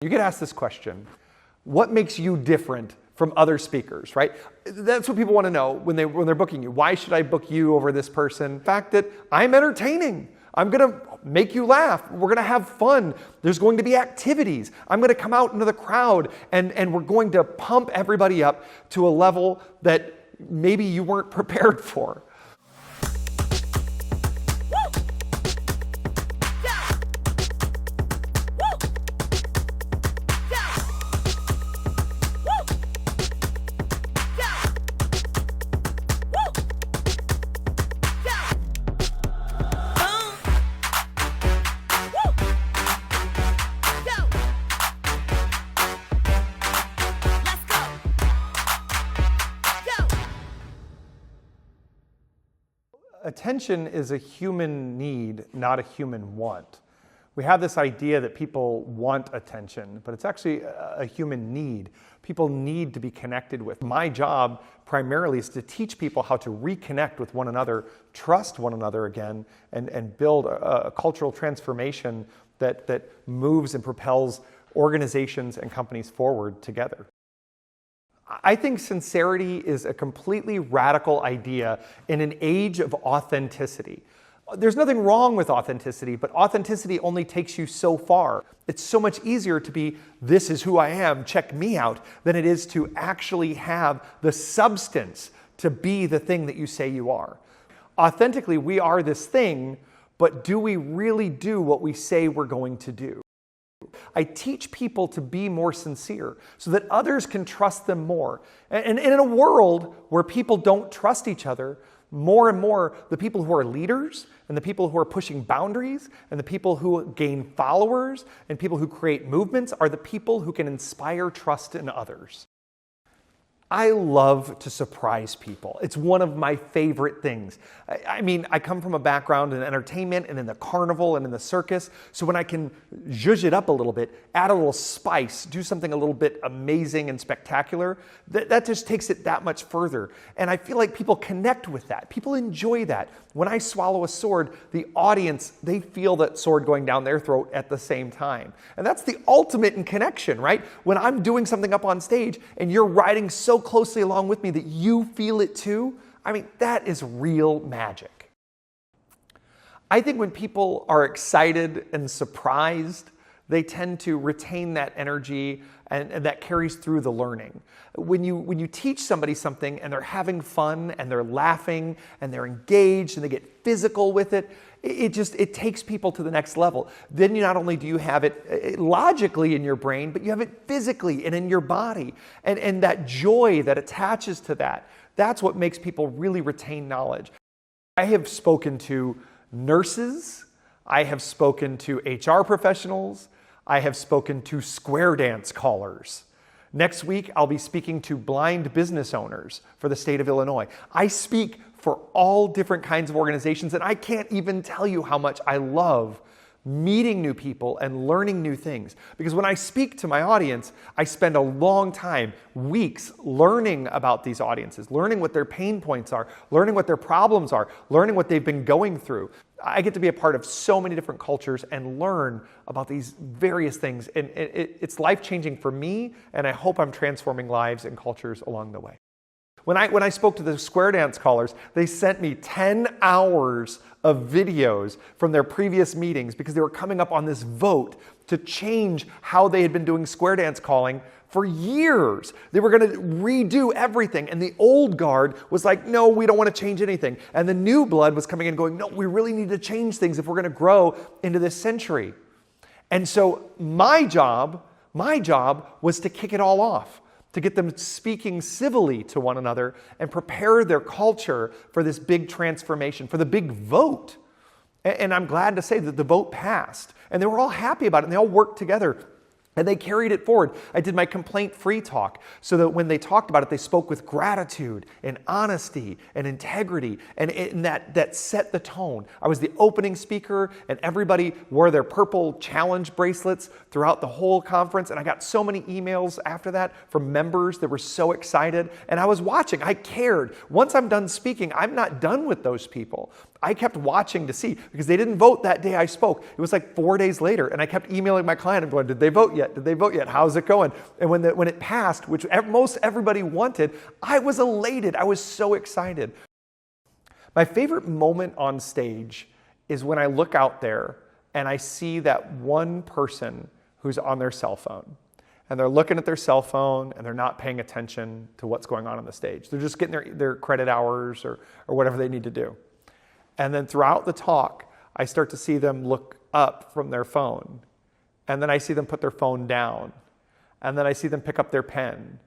You get asked this question: what makes you different from other speakers, right? That's what people want to know when they're booking you. Why should I book you over this person? The fact that I'm entertaining. I'm going to make you laugh. We're going to have fun. There's going to be activities. I'm going to come out into the crowd and we're going to pump everybody up to a level that maybe you weren't prepared for. Attention is a human need, not a human want. We have this idea that people want attention, but it's actually a human need. People need to be connected with. My job primarily is to teach people how to reconnect with one another, trust one another again, and build a cultural transformation that moves and propels organizations and companies forward together. I think sincerity is a completely radical idea in an age of authenticity. There's nothing wrong with authenticity, but authenticity only takes you so far. It's so much easier to be, this is who I am, check me out, than it is to actually have the substance to be the thing that you say you are. Authentically, we are this thing, but do we really do what we say we're going to do? I teach people to be more sincere so that others can trust them more. And in a world where people don't trust each other, more and more the people who are leaders and the people who are pushing boundaries and the people who gain followers and people who create movements are the people who can inspire trust in others. I love to surprise people. It's one of my favorite things. I mean, I come from a background in entertainment and in the carnival and in the circus, so when I can zhuzh it up a little bit, add a little spice, do something a little bit amazing and spectacular, that just takes it that much further. And I feel like people connect with that. People enjoy that. When I swallow a sword, the audience, they feel that sword going down their throat at the same time. And that's the ultimate in connection, right? When I'm doing something up on stage and you're riding so closely along with me that you feel it too, I mean, that is real magic. I think when people are excited and surprised, they tend to retain that energy and that carries through the learning. When you teach somebody something and they're having fun and they're laughing and they're engaged and they get physical with it, it takes people to the next level. Then you not only do you have it logically in your brain, but you have it physically and in your body. And that joy that attaches to that, that's what makes people really retain knowledge. I have spoken to nurses, I have spoken to HR professionals, I have spoken to square dance callers. Next week, I'll be speaking to blind business owners for the state of Illinois. I speak for all different kinds of organizations, and I can't even tell you how much I love meeting new people and learning new things. Because when I speak to my audience, I spend a long time, weeks, learning about these audiences, learning what their pain points are, learning what their problems are, learning what they've been going through. I get to be a part of so many different cultures and learn about these various things. And it's life-changing for me, and I hope I'm transforming lives and cultures along the way. When I spoke to the square dance callers, they sent me 10 hours of videos from their previous meetings because they were coming up on this vote to change how they had been doing square dance calling for years. They were going to redo everything. And the old guard was like, no, we don't want to change anything. And the new blood was coming in going, no, we really need to change things if we're going to grow into this century. And so my job was to kick it all off, to get them speaking civilly to one another and prepare their culture for this big transformation, for the big vote. And I'm glad to say that the vote passed. And they were all happy about it, and they all worked together. And they carried it forward. I did my complaint-free talk so that when they talked about it, they spoke with gratitude and honesty and integrity, and that set the tone. I was the opening speaker, and everybody wore their purple challenge bracelets throughout the whole conference, and I got so many emails after that from members that were so excited, and I was watching. I cared. Once I'm done speaking, I'm not done with those people. I kept watching to see, because they didn't vote that day I spoke. It was like 4 days later, and I kept emailing my client and going, did they vote yet? Did they vote yet? How's it going? And when it passed, which most everybody wanted, I was elated. I was so excited. My favorite moment on stage is when I look out there and I see that one person who's on their cell phone. And they're looking at their cell phone and they're not paying attention to what's going on the stage. They're just getting their credit hours or whatever they need to do. And then throughout the talk, I start to see them look up from their phone. And then I see them put their phone down. And then I see them pick up their pen.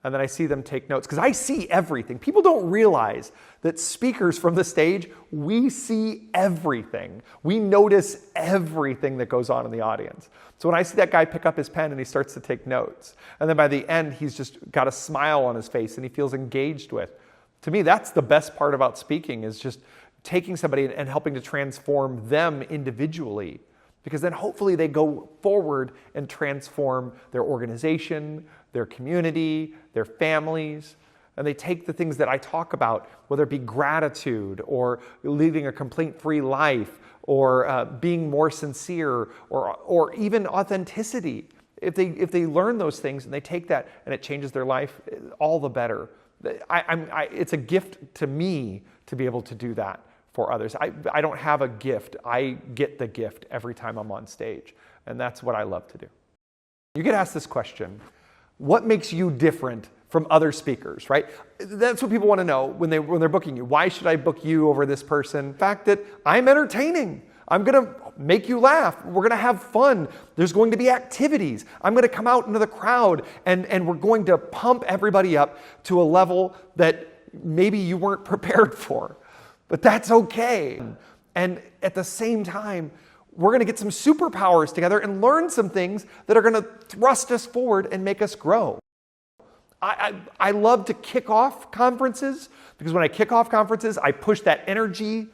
And then I see them take notes, because I see everything. People don't realize that speakers from the stage, we see everything. We notice everything that goes on in the audience. So when I see that guy pick up his pen and he starts to take notes, and then by the end, he's just got a smile on his face and he feels engaged with. To me, that's the best part about speaking, is just taking somebody and helping to transform them individually. Because then hopefully they go forward and transform their organization, their community, their families, and they take the things that I talk about, whether it be gratitude or leading a complaint-free life or being more sincere or even authenticity. If they learn those things and they take that and it changes their life, all the better. It's a gift to me to be able to do that for others. I don't have a gift. I get the gift every time I'm on stage. And that's what I love to do. You get asked this question: what makes you different from other speakers, right? That's what people want to know when they're booking you. Why should I book you over this person? The fact that I'm entertaining. I'm going to make you laugh. We're going to have fun. There's going to be activities. I'm going to come out into the crowd and we're going to pump everybody up to a level that maybe you weren't prepared for. But that's okay. And at the same time, we're going to get some superpowers together and learn some things that are going to thrust us forward and make us grow. I love to kick off conferences, because when I kick off conferences, I push that energy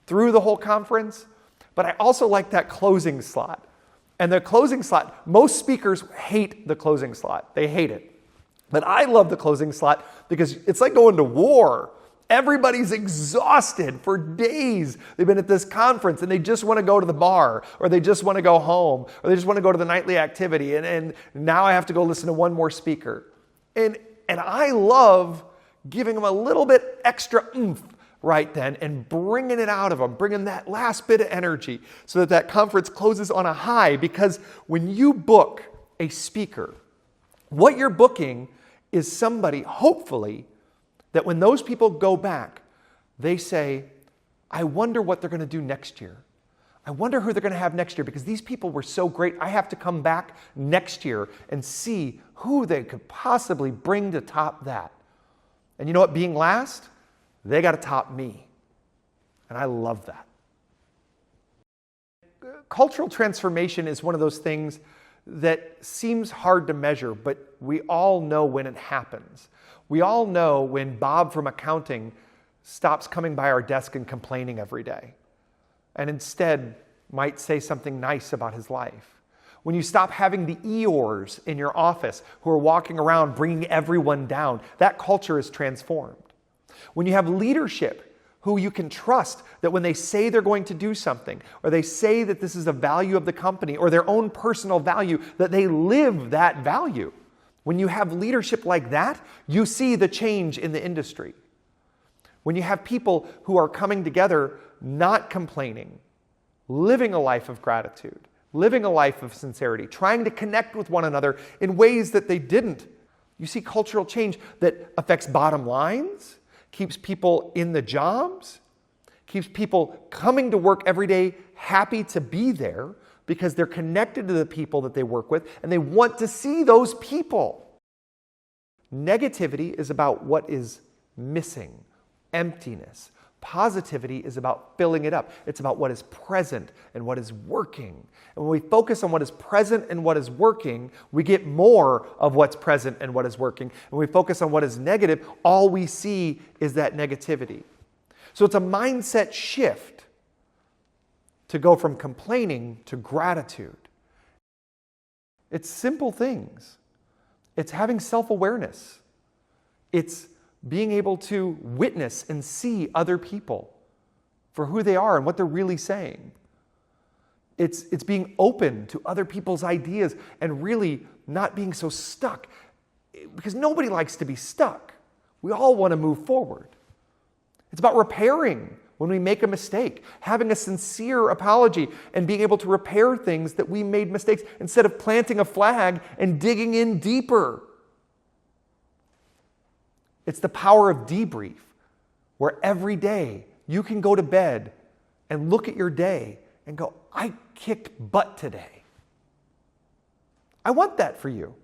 through the whole conference. But I also like that closing slot. And the closing slot, most speakers hate the closing slot. They hate it. But I love the closing slot because it's like going to war. Everybody's exhausted for days. They've been at this conference and they just want to go to the bar, or they just want to go home, or they just want to go to the nightly activity. And now I have to go listen to one more speaker. And I love giving them a little bit extra oomph right then and bringing it out of them, bringing that last bit of energy so that that conference closes on a high. Because when you book a speaker, what you're booking is somebody, hopefully, that when those people go back, they say, I wonder what they're going to do next year. I wonder who they're going to have next year, because these people were so great. I have to come back next year and see who they could possibly bring to top that. And you know what? Being last, they got to top me. And I love that. Cultural transformation is one of those things that seems hard to measure, but we all know when it happens. We all know when Bob from accounting stops coming by our desk and complaining every day, and instead might say something nice about his life. When you stop having the Eeyores in your office who are walking around bringing everyone down, that culture is transformed. When you have leadership who you can trust, that when they say they're going to do something, or they say that this is a value of the company or their own personal value, that they live that value. When you have leadership like that, you see the change in the industry. When you have people who are coming together, not complaining, living a life of gratitude, living a life of sincerity, trying to connect with one another in ways that they didn't. You see cultural change that affects bottom lines, keeps people in the jobs, keeps people coming to work every day happy to be there because they're connected to the people that they work with and they want to see those people. Negativity is about what is missing, emptiness. Positivity is about filling it up. It's about what is present and what is working. And when we focus on what is present and what is working, we get more of what's present and what is working. And when we focus on what is negative, all we see is that negativity. So it's a mindset shift to go from complaining to gratitude. It's simple things. It's having self-awareness. It's being able to witness and see other people for who they are and what they're really saying. It's being open to other people's ideas and really not being so stuck, because nobody likes to be stuck. We all want to move forward. It's about repairing when we make a mistake, having a sincere apology and being able to repair things that we made mistakes instead of planting a flag and digging in deeper. It's the power of debrief, where every day you can go to bed and look at your day and go, I kicked butt today. I want that for you.